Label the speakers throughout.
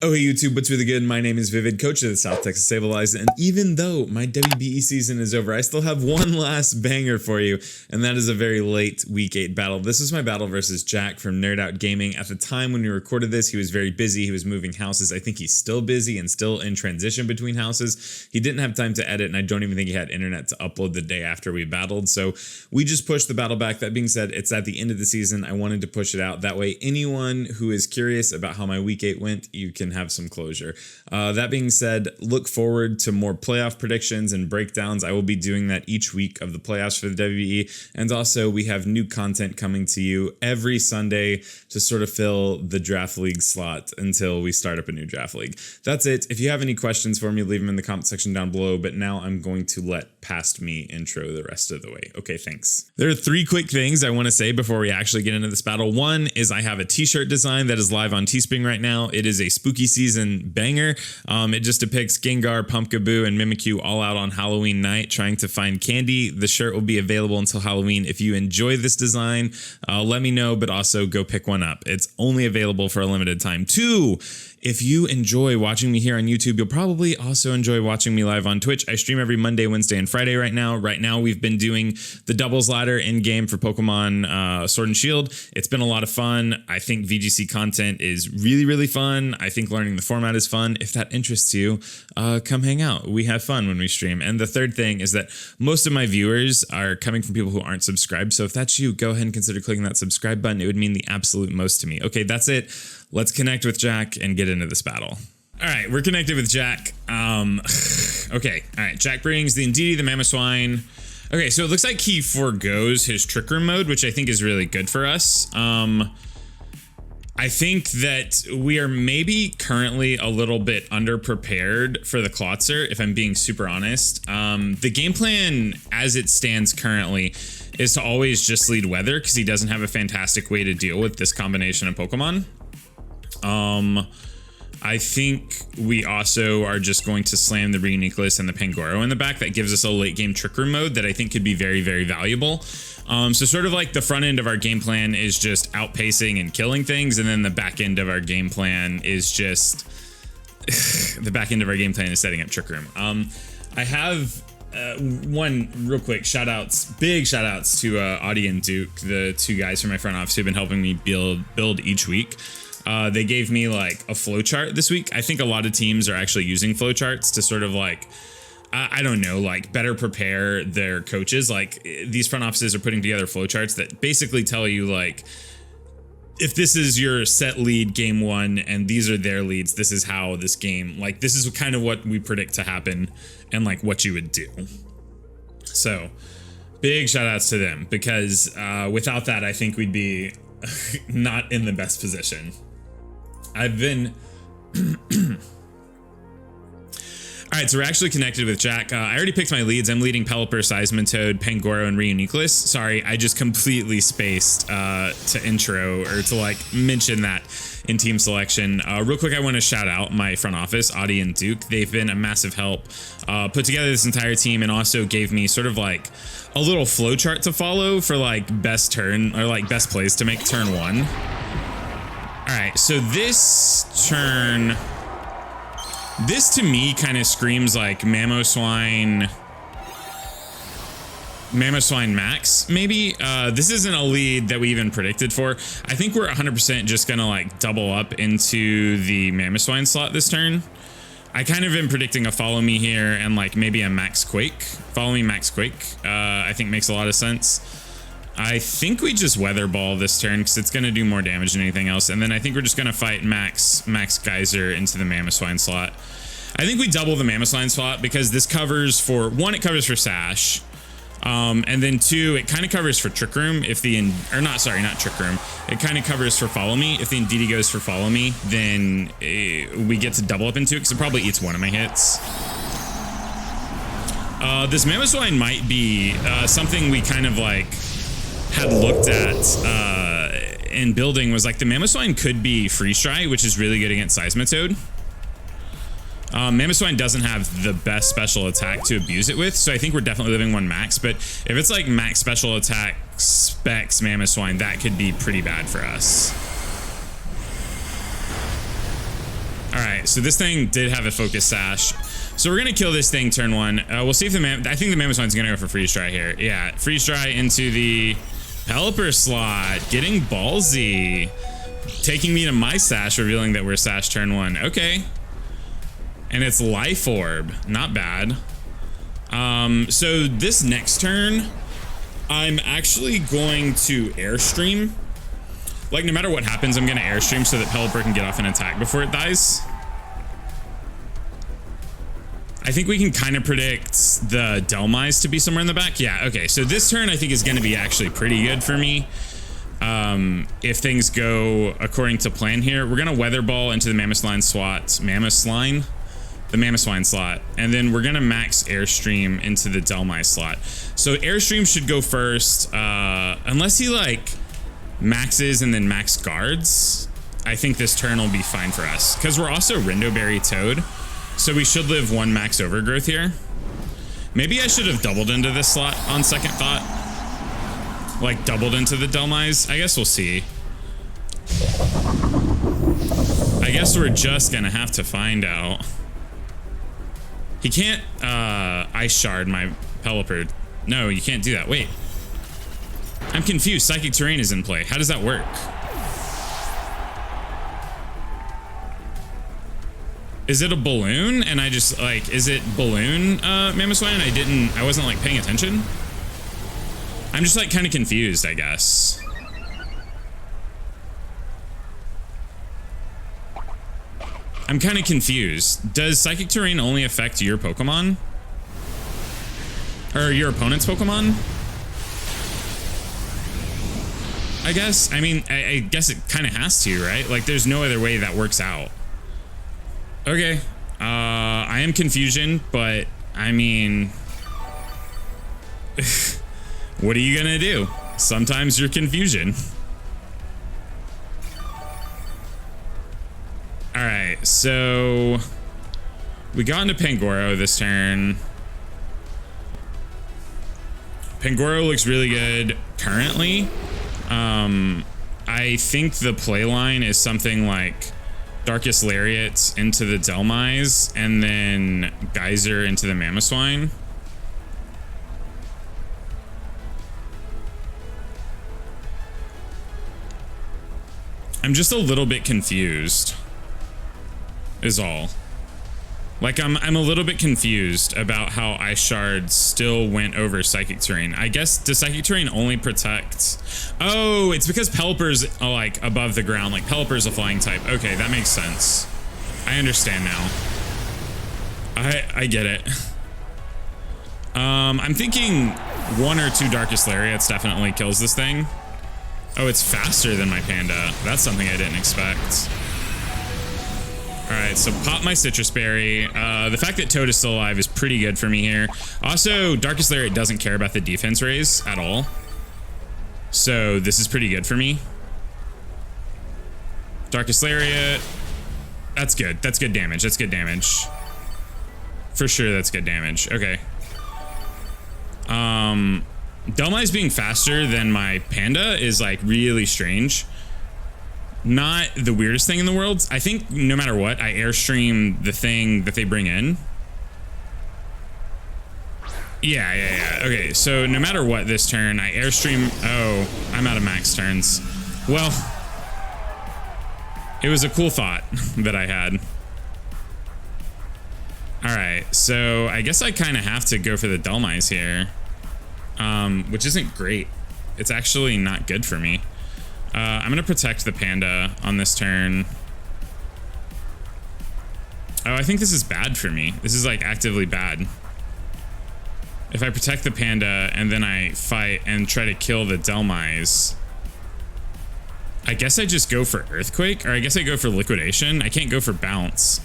Speaker 1: Oh, hey YouTube, what's really good? My name is Vivid, coach of the South Texas Stabilized, and even though my WBE season is over, I still have one last banger for you, and that is a very late Week 8 battle. This is my battle versus Jack from NerdOutGaming. At the time when we recorded this, he was very busy. He was moving houses. I think he's still busy and still in transition between houses. He didn't have time to edit, and I don't even think he had internet to upload the day after we battled, so we just pushed the battle back. That being said, it's at the end of the season. I wanted to push it out. That way, anyone who is curious about how my Week 8 went, you can have some closure. That being said, look forward to more playoff predictions and breakdowns. I will be doing that each week of the playoffs for the WBE, and also we have new content coming to you every Sunday to sort of fill the draft league slot until we start up a new draft league. That's it. If you have any questions for me, leave them in the comment section down below, but now I'm going to let Past Me intro the rest of the way. Okay, thanks. There are three quick things I want to say before we actually get into this battle. One is I have a t-shirt design that is live on Teespring right now. It is a spooky season banger. It just depicts Gengar, Pumpkaboo, and Mimikyu all out on Halloween night trying to find candy. The shirt will be available until Halloween. If you enjoy this design, let me know, but also go pick one up. It's only available for a limited time. Two, if you enjoy watching me here on YouTube, you'll probably also enjoy watching me live on Twitch. I stream every Monday, Wednesday, and Friday right now. Right now, we've been doing the doubles ladder in-game for Pokemon Sword and Shield. It's been a lot of fun. I think VGC content is really, really fun. I think learning the format is fun. If that interests you, come hang out. We have fun when we stream. And the third thing is that most of my viewers are coming from people who aren't subscribed. So if that's you, go ahead and consider clicking that subscribe button. It would mean the absolute most to me. Okay, that's it. Let's connect with Jack and get into this battle. All right, we're connected with Jack. Okay, all right. Jack brings the Indeedee, the Mamoswine. Okay, so it looks like he forgoes his Trick Room mode, which I think is really good for us. I think that we are maybe currently a little bit underprepared for the Coalossal, if I'm being super honest. The game plan as it stands currently is to always just lead Weather because he doesn't have a fantastic way to deal with this combination of Pokemon. I think we also are just going to slam the Reuniclus and the Pangoro in the back. That gives us a late game Trick Room mode that I think could be very, very valuable. So sort of like the front end of our game plan is just outpacing and killing things, and then the back end of our game plan is just the back end of our game plan is setting up Trick Room. I have one real quick big shout outs to Audie and Duke, the two guys from my front office who've been helping me build each week. They gave me like a flowchart this week. I think a lot of teams are actually using flowcharts to sort of like, I don't know, like better prepare their coaches. Like these front offices are putting together flowcharts that basically tell you like, if this is your set lead game one and these are their leads, this is how this game, like this is kind of what we predict to happen and like what you would do. So big shout outs to them because without that, I think we'd be not in the best position. I've been all right, so we're actually connected with Jack. I already picked my leads. I'm leading Pelipper, Seismitoad, Pangoro, and Reuniclus. Sorry, I just completely spaced to intro or to like mention that in team selection. Real quick, I want to shout out my front office, Audie and Duke. They've been a massive help. Put together this entire team and also gave me sort of like a little flow chart to follow for like best turn or like best plays to make turn one. All right, so this turn, this to me kind of screams like Mamoswine Max, maybe. This isn't a lead that we even predicted for. I think we're 100% just gonna like double up into the Mamoswine slot this turn. I kind of am predicting a Follow Me here and like maybe a Max Quake. Follow Me Max Quake, I think makes a lot of sense. I think we just Weather Ball this turn because it's going to do more damage than anything else. And then I think we're just going to fight Max Geyser into the Mamoswine slot. I think we double the Mamoswine slot because this covers for, one, it covers for Sash. And then two, it kind of covers for Trick Room if the, or not, sorry, not Trick Room. It kind of covers for Follow Me. If the Indeedee goes for Follow Me, then we get to double up into it because it probably eats one of my hits. This Mamoswine might be something we kind of like had looked at in building was like the Mamoswine could be Freeze Dry, which is really good against Seismitoad. Mamoswine doesn't have the best special attack to abuse it with, so I think we're definitely living one max, but if it's like max special attack specs Mamoswine, that could be pretty bad for us. Alright, so this thing did have a focus sash. So we're gonna kill this thing turn 1. We'll see if the I think the Mammoth Swine's gonna go for freeze dry here. Yeah, freeze dry into the Pelipper slot. Getting ballsy. Taking me to my sash, revealing that we're sash turn 1. Okay. And it's Life Orb. Not bad. So this next turn, I'm actually going to Airstream. Like, no matter what happens, I'm gonna Airstream so that Pelipper can get off an attack before it dies. I think we can kind of predict the Delmise to be somewhere in the back. Yeah, okay. So this turn I think is gonna be actually pretty good for me. If things go according to plan here. We're gonna Weather Ball into the Mammoth Line slot. The Mammoth Swine slot. And then we're gonna max Airstream into the Delmise slot. So Airstream should go first, unless he like maxes and then max guards. I think this turn will be fine for us because we're also Rindoberry Toad, so we should live 1 max overgrowth here. Maybe I should have doubled into this slot on second thought, like doubled into the Delmise. I guess we'll see. I guess we're just gonna have to find out. He can't Ice Shard my Pelipper. No, you can't do that. Wait. I'm confused. Psychic Terrain is in play. How does that work? Is it a balloon? And I just like, is it balloon Mammoth Swine? And I wasn't like paying attention. I'm just like kind of confused, I guess. I'm kind of confused. Does Psychic Terrain only affect your Pokemon? Or your opponent's Pokemon? I guess. I mean, I guess it kind of has to, right? Like, there's no other way that works out. Okay. I am confusion, but I mean, what are you gonna do? Sometimes you're confusion. All right, so we got into Pangoro this turn. Pangoro looks really good currently. I think the play line is something like Darkest Lariat into the Delmise and then Geyser into the Mammoth Swine. I'm just a little bit confused, is all. Like, I'm a little bit confused about how Ice Shard still went over Psychic Terrain. I guess, does Psychic Terrain only protect? Oh, it's because Pelipper's like above the ground. Like, Pelipper's a flying type. Okay, that makes sense. I understand now. I get it. I'm thinking 1 or 2 Darkest Lariats definitely kills this thing. Oh, it's faster than my Panda. That's something I didn't expect. All right, so pop my Citrus Berry. The fact that Toad is still alive is pretty good for me here. Also, Darkest Lariat doesn't care about the defense raise at all. So this is pretty good for me. Darkest Lariat. That's good. That's good damage. That's good damage. For sure, that's good damage. Okay. Delmise being faster than my Panda is like really strange. Not the weirdest thing in the world. I think no matter what, I Airstream the thing that they bring in. Yeah. Okay, so no matter what this turn, I Airstream. Oh, I'm out of max turns. Well, it was a cool thought that I had. All right, so I guess I kind of have to go for the Delmise here, which isn't great. It's actually not good for me. I'm gonna protect the Panda on this turn. Oh, I think this is bad for me. This is like actively bad. If I protect the Panda and then I fight and try to kill the Delmise, I guess I just go for Earthquake, or I guess I go for Liquidation. I can't go for Bounce.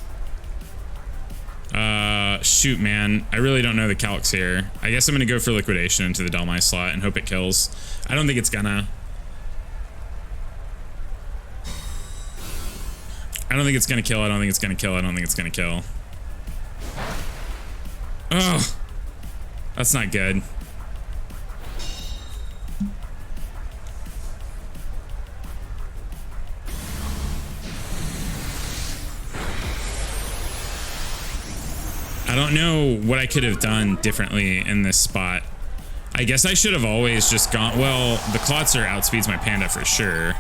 Speaker 1: Shoot, man. I really don't know the calcs here. I guess I'm gonna go for Liquidation into the Delmise slot and hope it kills. I don't think it's gonna. I don't think it's gonna kill. I don't think it's gonna kill. I don't think it's gonna kill. Oh, that's not good. I don't know what I could have done differently in this spot. I guess I should have always just gone, well, the Coalossal outspeeds my panda for sure.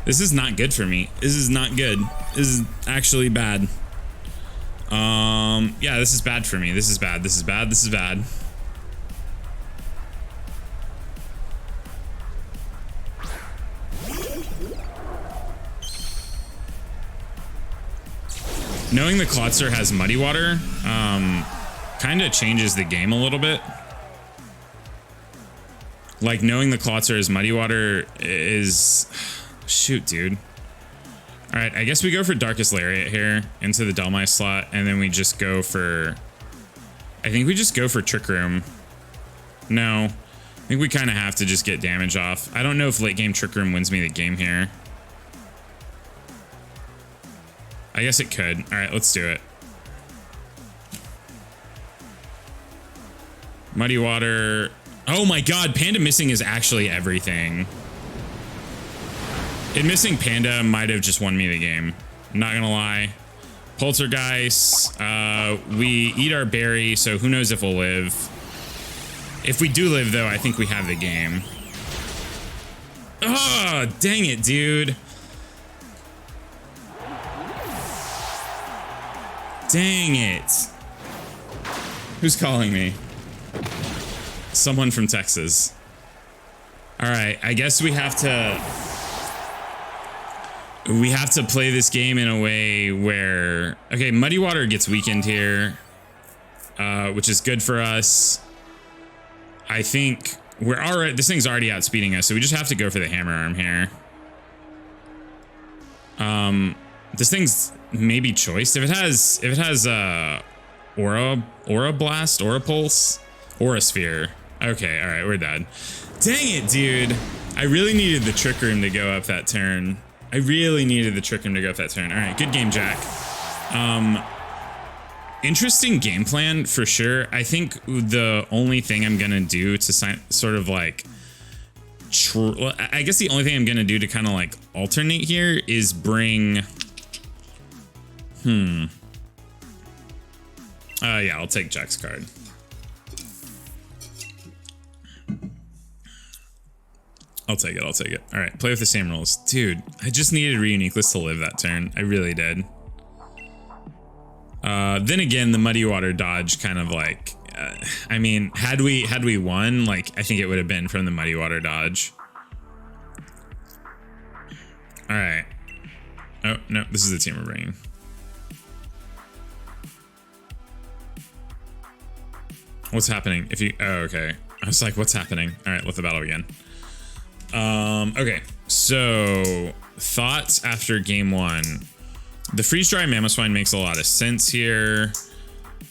Speaker 1: This is not good for me. This is not good. This is actually bad. Yeah, this is bad for me. This is bad. This is bad. This is bad. Knowing the Coalossal has muddy water, kind of changes the game a little bit. Like, knowing the Coalossal has muddy water is... Shoot, dude. All right, I guess we go for Darkest Lariat here into the Delmai slot, and then we just go for... I think we just go for Trick Room. No, I think we kind of have to just get damage off. I don't know if late game Trick Room wins me the game here. I guess it could. All right, let's do it. Muddy water. Oh my god, panda missing is actually everything. It missing panda might have just won me the game. I'm not gonna lie. Poltergeist. We eat our berry, so who knows if we'll live. If we do live, though, I think we have the game. Oh, dang it, dude. Dang it. Who's calling me? Someone from Texas. All right, I guess we have to play this game in a way where, okay, Muddy Water gets weakened here, which is good for us. I think we're already, this thing's already outspeeding us, so we just have to go for the hammer arm here. This thing's maybe choiced. If it has Aura Blast, Aura Pulse, Aura Sphere. Okay, all right, we're dead. Dang it, dude. I really needed the Trick Room to go up that turn. I really needed the Trick Room to go up that turn. All right, good game, Jack. Interesting game plan for sure. I think the only thing I'm gonna do to sort of like, I guess the only thing I'm gonna do to kind of like alternate here is bring. Yeah, I'll take Jack's card. I'll take it. I'll take it. All right, play with the same rules. Dude, I just needed Reuniqueless to live that turn. I really did. Then again, the Muddy Water dodge kind of like, I mean, had we won, like, I think it would have been from the Muddy Water dodge. All right. Oh, no, this is the team we're bringing. What's happening? If you, oh, okay. I was like, what's happening? All right, let the battle begin. Okay, so thoughts after game one. The freeze dry Mamoswine makes a lot of sense here.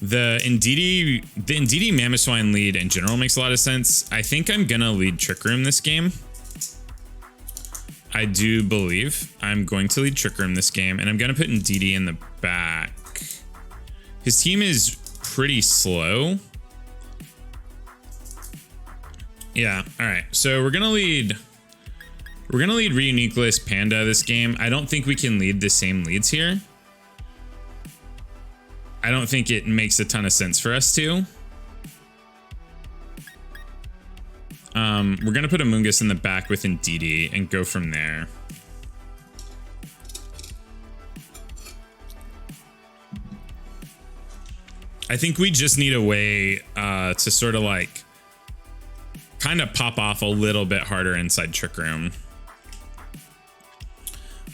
Speaker 1: The Indeedee Mamoswine lead in general makes a lot of sense. I think I'm gonna lead Trick Room this game. I do believe I'm going to lead Trick Room this game, and I'm gonna put Indeedee in the back. His team is pretty slow. Yeah, all right. So we're gonna lead Reuniqueless Panda this game. I don't think we can lead the same leads here. I don't think it makes a ton of sense for us to. We're gonna put Amoonguss in the back with Indeedee and go from there. I think we just need a way to sort of like kind of pop off a little bit harder inside Trick Room.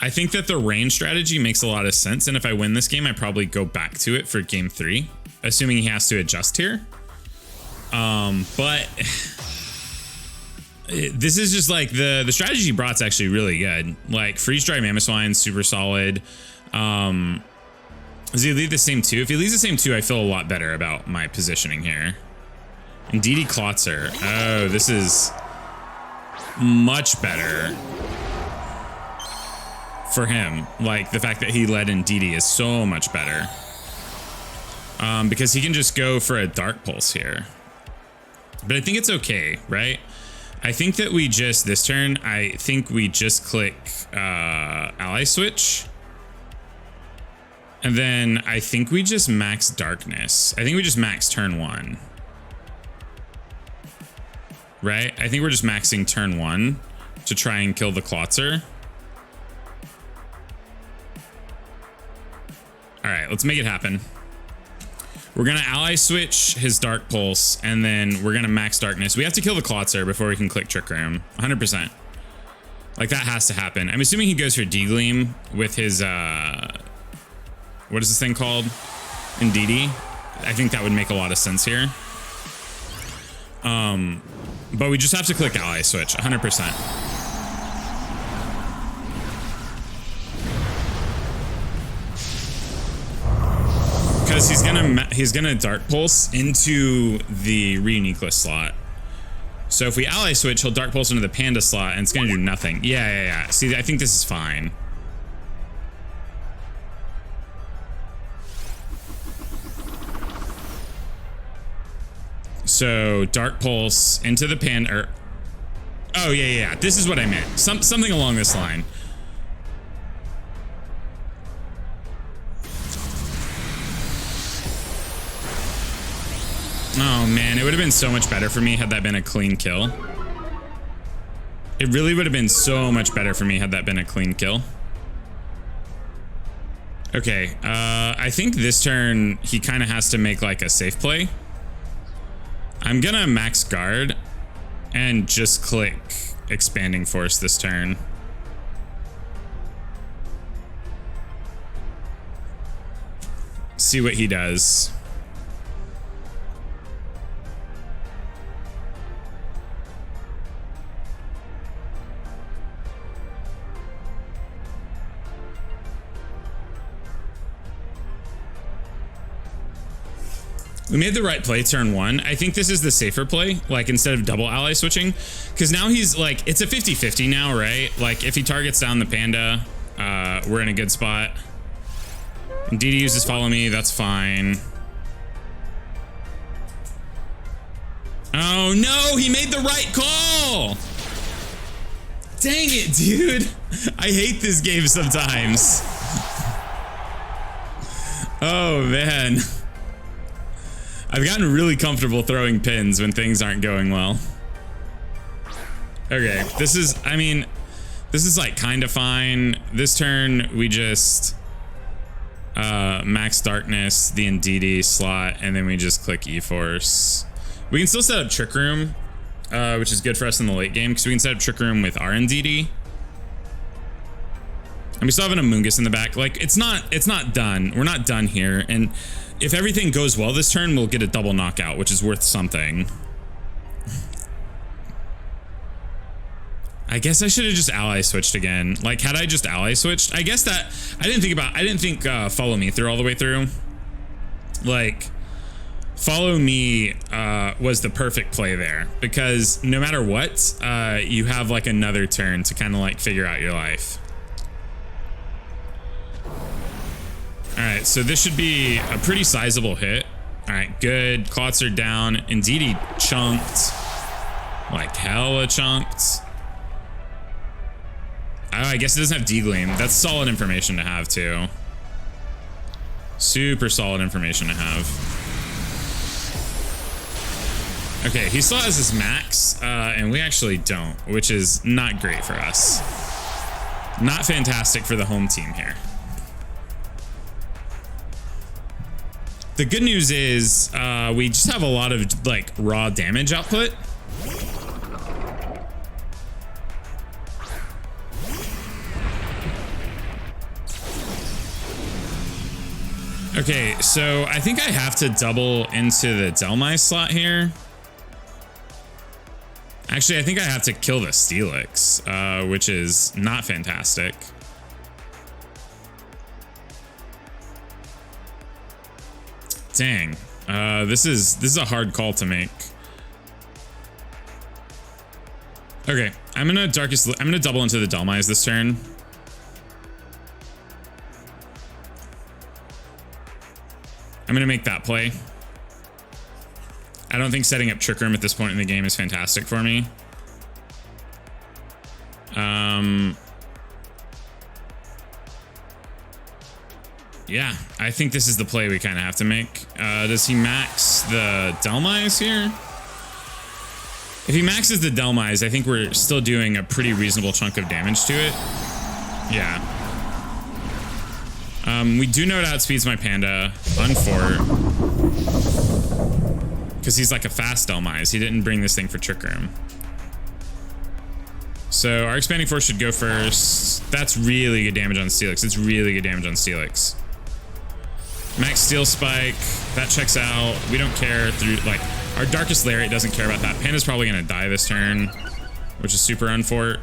Speaker 1: I think that the rain strategy makes a lot of sense, and if I win this game, I probably go back to it for game 3, assuming he has to adjust here. But this is just like the strategy he brought's actually really good. Like freeze dry Mamoswine, super solid. Does he lead the same 2? If he leads the same 2, I feel a lot better about my positioning here. Indeedee Coalossal. Oh, this is much better for him. Like the fact that he led Indeedee is so much better. Because he can just go for a Dark Pulse here. But I think it's okay, right? I think that we just, this turn, I think we just click Ally Switch. And then I think we just max darkness. I think we just max turn 1. Right? I think we're just maxing turn 1 to try and kill the Klotzer. All right, let's make it happen. We're gonna ally switch his Dark Pulse, and then we're gonna max darkness. We have to kill the Klotzer before we can click Trick Room, 100%. Like, that has to happen. I'm assuming he goes for D-Gleam with his, what is this thing called? Indeedee. I think that would make a lot of sense here. But we just have to click ally switch, 100%. Because he's gonna Dark Pulse into the Reuniqueless slot. So if we ally switch, he'll Dark Pulse into the Panda slot, and it's gonna do nothing. Yeah. See, I think this is fine. So Dark Pulse into the Panda. Oh yeah. This is what I meant. Something along this line. Oh man, it would have been so much better for me had that been a clean kill. It really would have been so much better for me had that been a clean kill. Okay, I think this turn he kind of has to make like a safe play. I'm gonna max guard and just click Expanding Force this turn. See what he does. We made the right play turn 1. I think this is the safer play, like instead of double ally switching, because now he's like, it's a 50-50 now, right? Like if he targets down the Panda, we're in a good spot. Indeedee uses follow me, that's fine. Oh no, he made the right call! Dang it, dude. I hate this game sometimes. Oh man. I've gotten really comfortable throwing pins when things aren't going well. Okay, this is, I mean, this is like kind of fine. This turn, we just max darkness, the Indeedee slot, and then we just click E-Force. We can still set up Trick Room, which is good for us in the late game, because we can set up Trick Room with our Indeedee. And we still have an Amoonguss in the back. Like, it's not done. We're not done here, and if everything goes well this turn, we'll get a double knockout, which is worth something. I guess I should have just ally switched again. Like, had I just ally switched, I guess that I didn't think follow me through all the way through. Like, follow me was the perfect play there, because no matter what, you have like another turn to kind of like figure out your life. All right, so this should be a pretty sizable hit. All right, good. Klotzer down. Indeedee chunked. Like hella chunked. Oh, I guess it doesn't have D-Gleam. That's solid information to have too. Super solid information to have. Okay, he still has his max, and we actually don't, which is not great for us. Not fantastic for the home team here. The good news is we just have a lot of like raw damage output. Okay, so I think I have to double into the Delmai slot here. Actually, I think I have to kill the Steelix, which is not fantastic. Dang, this is a hard call to make. Okay, I'm gonna double into the Delmais this turn. I'm gonna make that play. I don't think setting up Trick Room at this point in the game is fantastic for me. Yeah, I think this is the play we kind of have to make. Does he max the Delmise here? If he maxes the Delmise, I think we're still doing a pretty reasonable chunk of damage to it. Yeah. We do know it outspeeds my Panda on fort. Because he's like a fast Delmise. He didn't bring this thing for Trick Room. So our Expanding Force should go first. That's really good damage on Steelix. It's really good damage on Steelix. Max Steel Spike. That checks out. We don't care through, like, our Darkest Lariat doesn't care about that. Panda's probably going to die this turn, which is super unfort.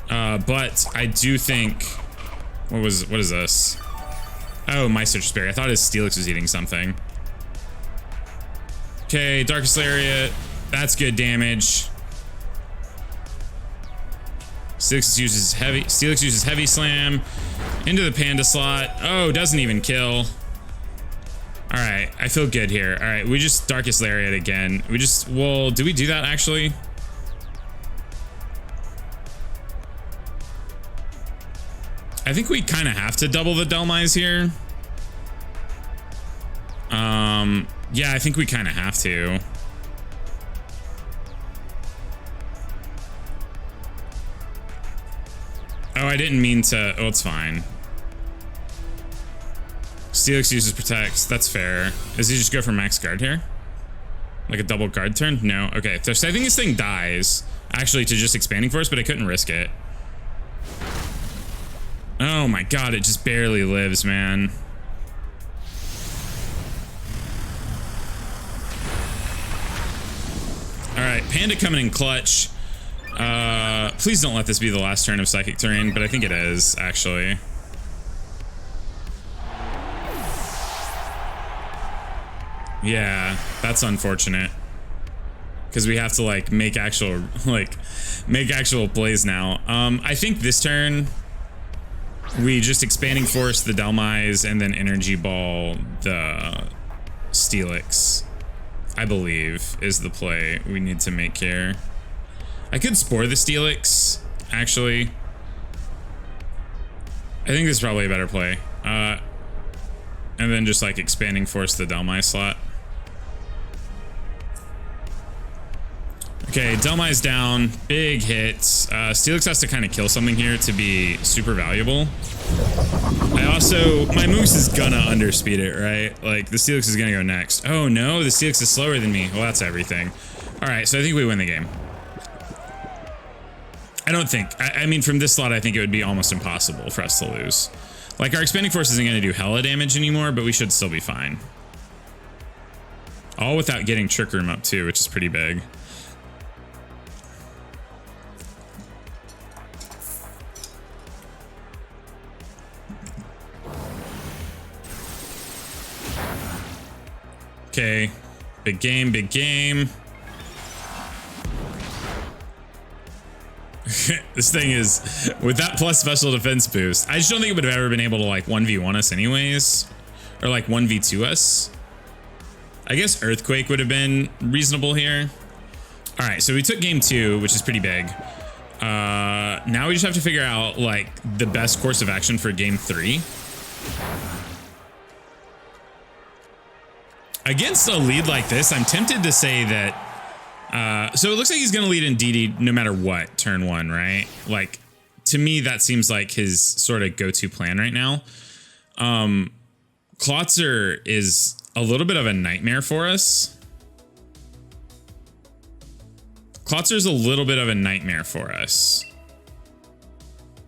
Speaker 1: But I do think... What is this? Oh, my Citrus Berry. I thought his Steelix was eating something. Okay, Darkest Lariat. That's good damage. Steelix uses heavy slam into the Panda slot. Oh, doesn't even kill. All right, I feel good here. All right, we just Darkest Lariat again. Well, do we do that actually? I think we kind of have to double the Delmise here. Yeah, I think we kind of have to. Oh, I didn't mean to. Oh, it's fine. Steelix uses protects. That's fair. Does he just go for max guard here? Like a double guard turn? No. Okay. So I think this thing dies actually to just Expanding Force, but I couldn't risk it. Oh my god, it just barely lives, man. All right, Panda coming in clutch. Please don't let this be the last turn of Psychic Terrain, but I think it is, actually. Yeah, that's unfortunate. Because we have to, like, make actual plays now. I think this turn, we just Expanding Force the Delmise and then Energy Ball the Steelix, I believe, is the play we need to make here. I could Spore the Steelix, actually. I think this is probably a better play. And then just like Expanding Force the Delmise slot. Okay, Delmise down, big hits. Steelix has to kind of kill something here to be super valuable. My Moose is gonna underspeed it, right? Like, the Steelix is gonna go next. Oh no, the Steelix is slower than me. Well, that's everything. All right, so I think we win the game. I don't think. I mean, from this slot, I think it would be almost impossible for us to lose. Like, our Expanding Force isn't gonna do hella damage anymore, but we should still be fine. All without getting Trick Room up too, which is pretty big. Okay, big game, big game. This thing is, with that plus special defense boost, I just don't think it would have ever been able to like 1v1 us anyways, or like 1v2 us. I guess Earthquake would have been reasonable here. All right, so we took game 2, which is pretty big. Now we just have to figure out like the best course of action for game 3. Against a lead like this, I'm tempted to say that. So it looks like he's going to lead in DD no matter what, turn 1, right? Like, to me, that seems like his sort of go-to plan right now. Klotzer is a little bit of a nightmare for us. Klotzer's a little bit of a nightmare for us.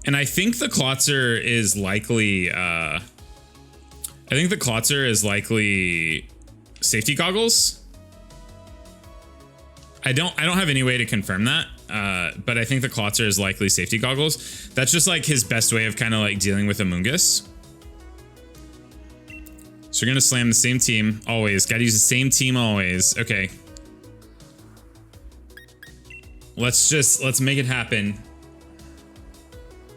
Speaker 1: And I think the Klotzer is likely, safety goggles. I don't have any way to confirm that, but I think the Klotzer is likely safety goggles. That's just like his best way of kind of like dealing with Amoonguss. So we're gonna slam the same team always. Gotta use the same team always. Okay. Let's make it happen.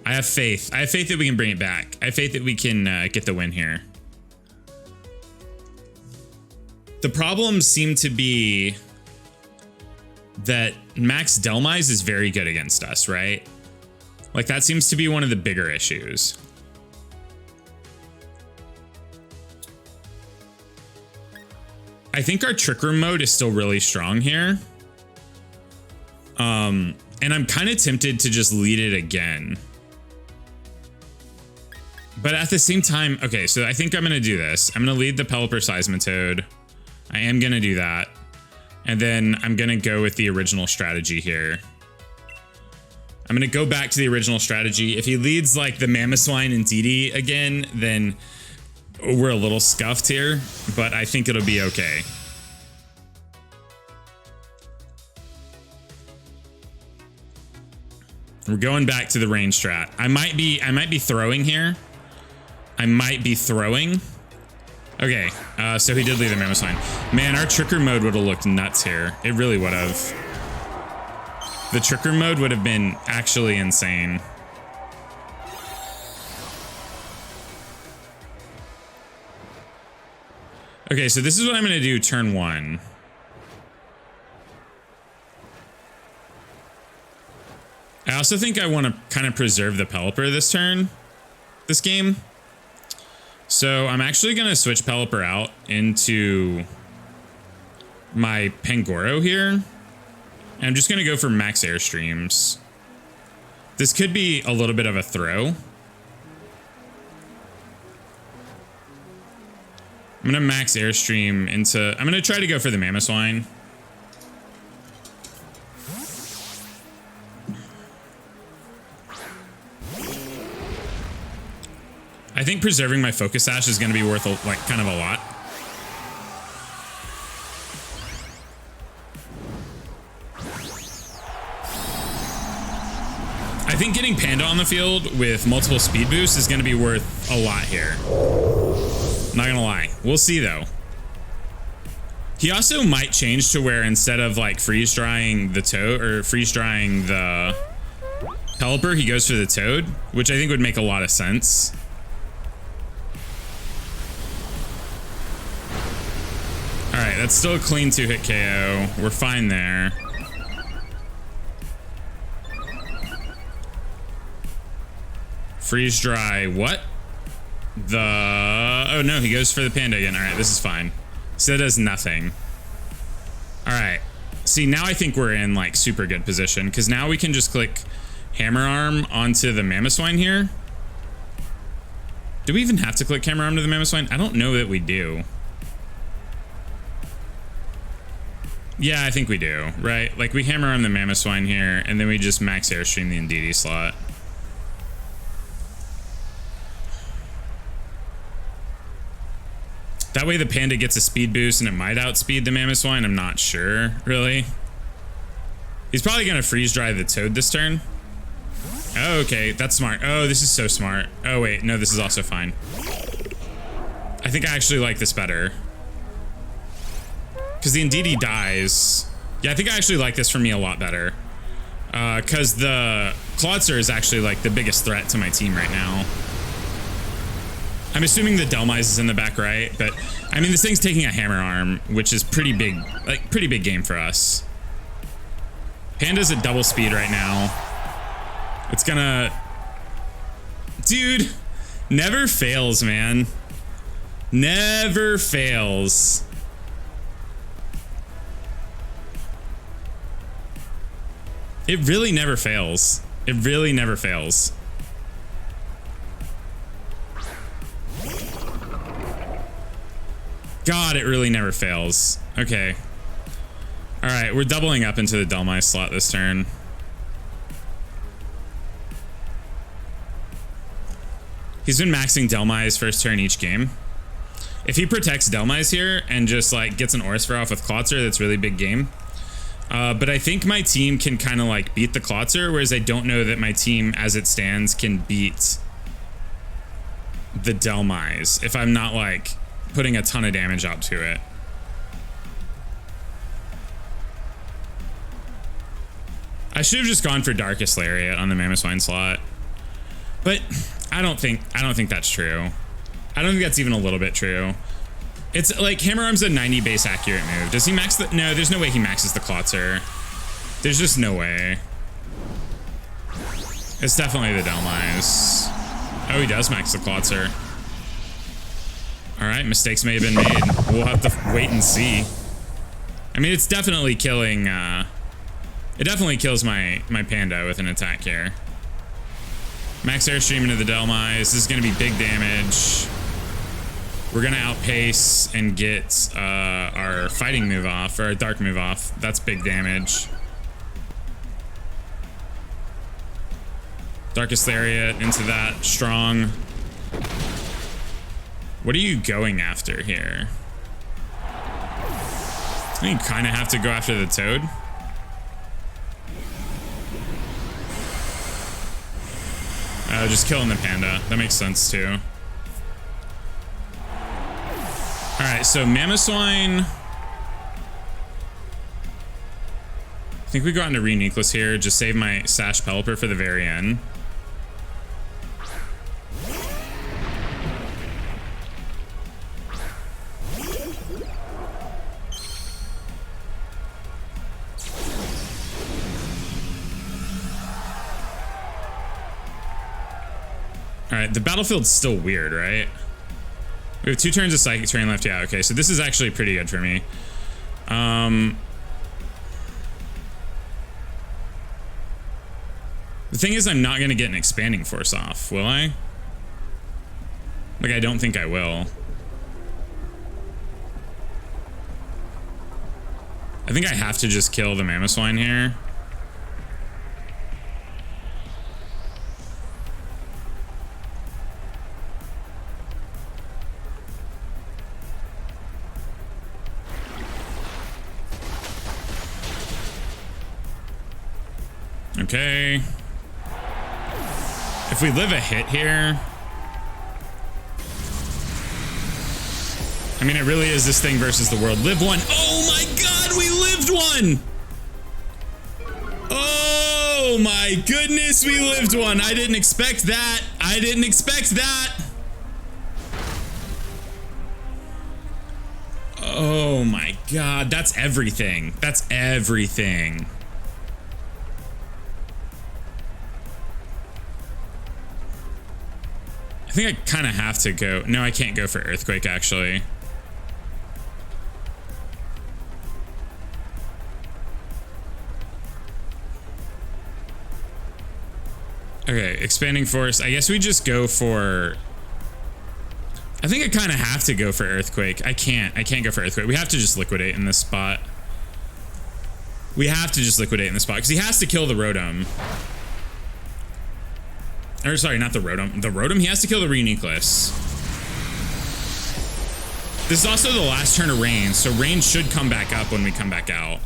Speaker 1: I have faith. I have faith that we can bring it back. I have faith that we can get the win here. The problems seem to be that Max Delmise is very good against us, right? Like, that seems to be one of the bigger issues. I think our Trick Room mode is still really strong here. And I'm kind of tempted to just lead it again. But at the same time, okay, so I think I'm going to do this. I'm going to lead the Pelipper Seismitoad. I am going to do that. And then I'm going to go with the original strategy here. I'm going to go back to the original strategy. If he leads like the Mamoswine and DD again, then we're a little scuffed here, but I think it'll be okay. We're going back to the rain strat. I might be throwing here. I might be throwing. Okay, so he did leave the Mamoswine. Man, our Trick Room mode would have looked nuts here. It really would have. The Trick Room mode would have been actually insane. Okay, so this is what I'm going to do turn 1. I also think I want to kind of preserve the Pelipper this turn, this game. So I'm actually going to switch Pelipper out into my Pangoro here. And I'm just going to go for max Airstreams. This could be a little bit of a throw. I'm going to max Airstream into... I'm going to try to go for the Mamoswine. I think preserving my Focus Sash is going to be worth like kind of a lot. I think getting Panda on the field with multiple speed boosts is going to be worth a lot here. Not going to lie. We'll see though. He also might change to where instead of like freeze drying the Toad or freeze drying the Pelipper, he goes for the Toad, which I think would make a lot of sense. Alright, that's still a clean 2-hit KO. We're fine there. Freeze dry, what? Oh no, he goes for the Panda again. Alright, this is fine. So that does nothing. Alright. See, now I think we're in like super good position because now we can just click Hammer Arm onto the Mamoswine here. Do we even have to click Hammer Arm to the Mamoswine? I don't know that we do. Yeah, I think we do, right? Like we hammer on the Mamoswine here, and then we just max Airstream the Indeedee slot. That way the Panda gets a speed boost and it might outspeed the Mamoswine. I'm not sure, really. He's probably going to freeze dry the Toad this turn. Oh, okay, that's smart. Oh, this is so smart. Oh, wait, no, this is also fine. I think I actually like this better. Because the Indeedee dies. Yeah, I think I actually like this for me a lot better. Because the Coalossal is actually like the biggest threat to my team right now. I'm assuming the Dhelmise is in the back right, but I mean this thing's taking a Hammer Arm, which is pretty big, like pretty big game for us. Panda's at double speed right now. It's gonna... Dude, never fails, man. Never fails. It really never fails. It really never fails. God, it really never fails. Okay. Alright, we're doubling up into the Dhelmise slot this turn. He's been maxing Dhelmise first turn each game. If he protects Dhelmise here and just like gets an Aura Sphere off with Coalossal, that's really big game. But I think my team can kind of like beat the Coalossal, whereas I don't know that my team as it stands can beat the Dhelmise if I'm not like putting a ton of damage out to it. I should have just gone for Darkest Lariat on the Mamoswine slot. But I don't think that's true. I don't think that's even a little bit true. It's like Hammer Arm's a 90 base accurate move. Does he max the... No, there's no way he maxes the Coalossal. There's just no way. It's definitely the Dhelmise. Oh, he does max the Coalossal. All right, mistakes may have been made. We'll have to wait and see. I mean, it's definitely killing, it definitely kills my panda with an attack here. Max Airstream into the Delmise. This is going to be big damage. We're going to outpace and get our fighting move off, or our dark move off. That's big damage. Darkest Lariat into that. Strong. What are you going after here? I think you kind of have to go after the Toad. Just killing the panda. That makes sense too. Alright, so Mamoswine. I think we go into Reuniclus here. Just save my Sash Pelipper for the very end. Alright, the battlefield's still weird, right? We have 2 turns of Psychic Terrain left. Yeah, okay, so this is actually pretty good for me. The thing is, I'm not going to get an Expanding Force off, will I? Like, I don't think I will. I think I have to just kill the Mamoswine here. Okay. If we live a hit here, I mean, it really is this thing versus the world. Live one. Oh my God, we lived one. Oh my goodness, we lived one. I didn't expect that. I didn't expect that. Oh my God, that's everything. That's everything. I think I kind of have to go. No, I can't go for Earthquake, actually. Okay, Expanding Force. I guess we just go for... I think I kind of have to go for Earthquake. I can't go for Earthquake. We have to just Liquidate in this spot. We have to just Liquidate in this spot, because he has to kill the Rotom. Or sorry, not the Rotom. The Rotom, he has to kill the Reuniclus. This is also the last turn of Rain, so Rain should come back up when we come back out.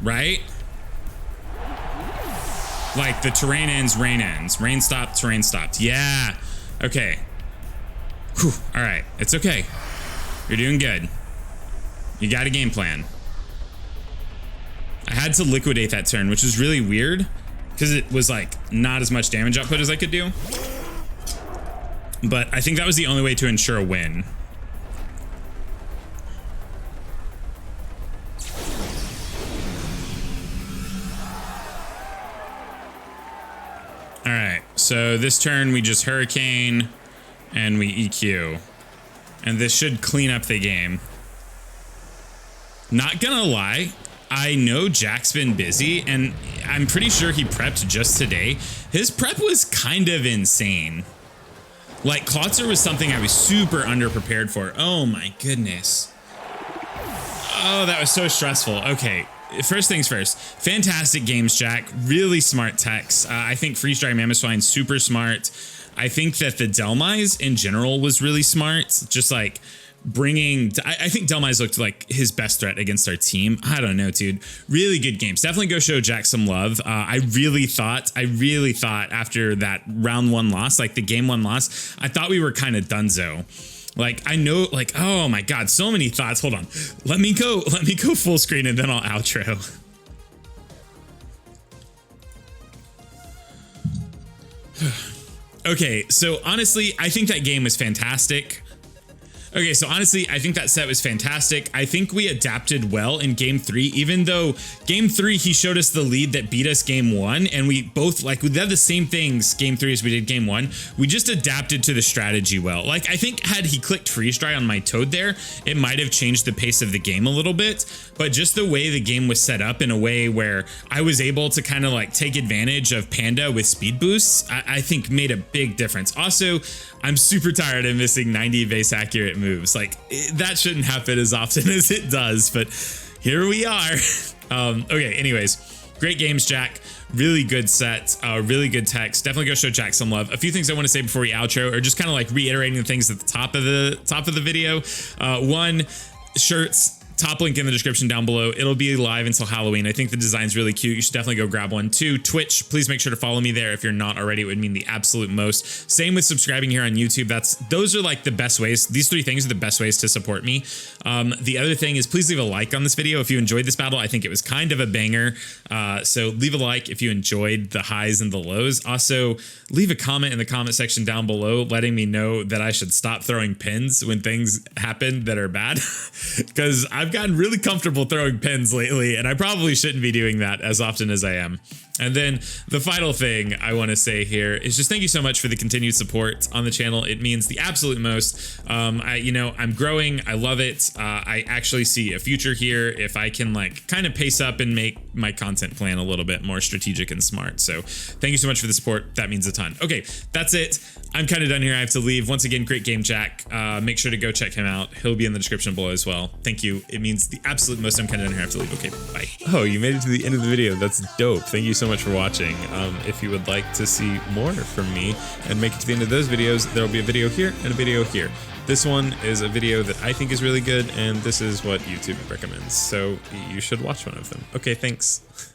Speaker 1: Right? Like, the terrain ends, rain ends. Rain stopped, terrain stopped. Yeah. Okay. Whew. All right. It's okay. You're doing good. You got a game plan. I had to Liquidate that turn, which is really weird because it was like not as much damage output as I could do. But I think that was the only way to ensure a win. All right, so this turn we just Hurricane and we EQ. And this should clean up the game. Not gonna lie, I know Jack's been busy, and I'm pretty sure he prepped just today. His prep was kind of insane. Like, Klotzer was something I was super underprepared for. Oh my goodness. Oh, that was so stressful. Okay, first things first. Fantastic games, Jack. Really smart techs. I think Freeze Dry Mamoswine, super smart. I think that the Delmise in general was really smart. Just like bringing, I think Delmise looked like his best threat against our team. I don't know, dude. Really good games. Definitely go show Jack some love. I really thought after that round 1 loss, like the game 1 loss, I thought we were kind of donezo. Like, I know, like, oh my God, so many thoughts. Hold on. Let me go full screen and then I'll outro. Okay, so honestly, I think that game was fantastic. Okay, so honestly, I think that set was fantastic. I think we adapted well in game 3, even though game 3, he showed us the lead that beat us game 1, and we both, like, we did the same things game 3 as we did game 1. We just adapted to the strategy well. Like, I think had he clicked freeze dry on my Toad there, it might have changed the pace of the game a little bit, but just the way the game was set up in a way where I was able to kind of like take advantage of Panda with speed boosts, I think made a big difference. Also, I'm super tired of missing 90 base accurate moves. Like, that shouldn't happen as often as it does, but here we are. Okay, anyways, great games, Jack. Really good set, really good text. Definitely go show Jack some love. A few things I want to say before we outro, or just kind of like reiterating the things at the top of the video. One, shirts. Top link in the description down below. It'll be live until Halloween. I think the design's really cute. You should definitely go grab one. 2, Twitch. Please make sure to follow me there if you're not already. It would mean the absolute most. Same with subscribing here on YouTube. Those are like the best ways. These 3 things are the best ways to support me. The other thing is please leave a like on this video if you enjoyed this battle. I think it was kind of a banger. So leave a like if you enjoyed the highs and the lows. Also, leave a comment in the comment section down below letting me know that I should stop throwing pins when things happen that are bad, because I've gotten really comfortable throwing pins lately, and I probably shouldn't be doing that as often as I am. And then the final thing I want to say here is just thank you so much for the continued support on the channel. It means the absolute most. I'm growing. I love it. I actually see a future here if I can like kind of pace up and make my content plan a little bit more strategic and smart. So thank you so much for the support. That means a ton. Okay, that's it. I'm kind of done here. I have to leave. Once again, great game, Jack. Make sure to go check him out. He'll be in the description below as well. Thank you. It means the absolute most. I'm kind of done here. I have to leave. Okay, bye. Oh, you made it to the end of the video. That's dope. Thank you so much for watching. If you would like to see more from me and make it to the end of those videos, there will be a video here and a video here. This one is a video that I think is really good, and this is what YouTube recommends. So you should watch one of them. Okay, thanks.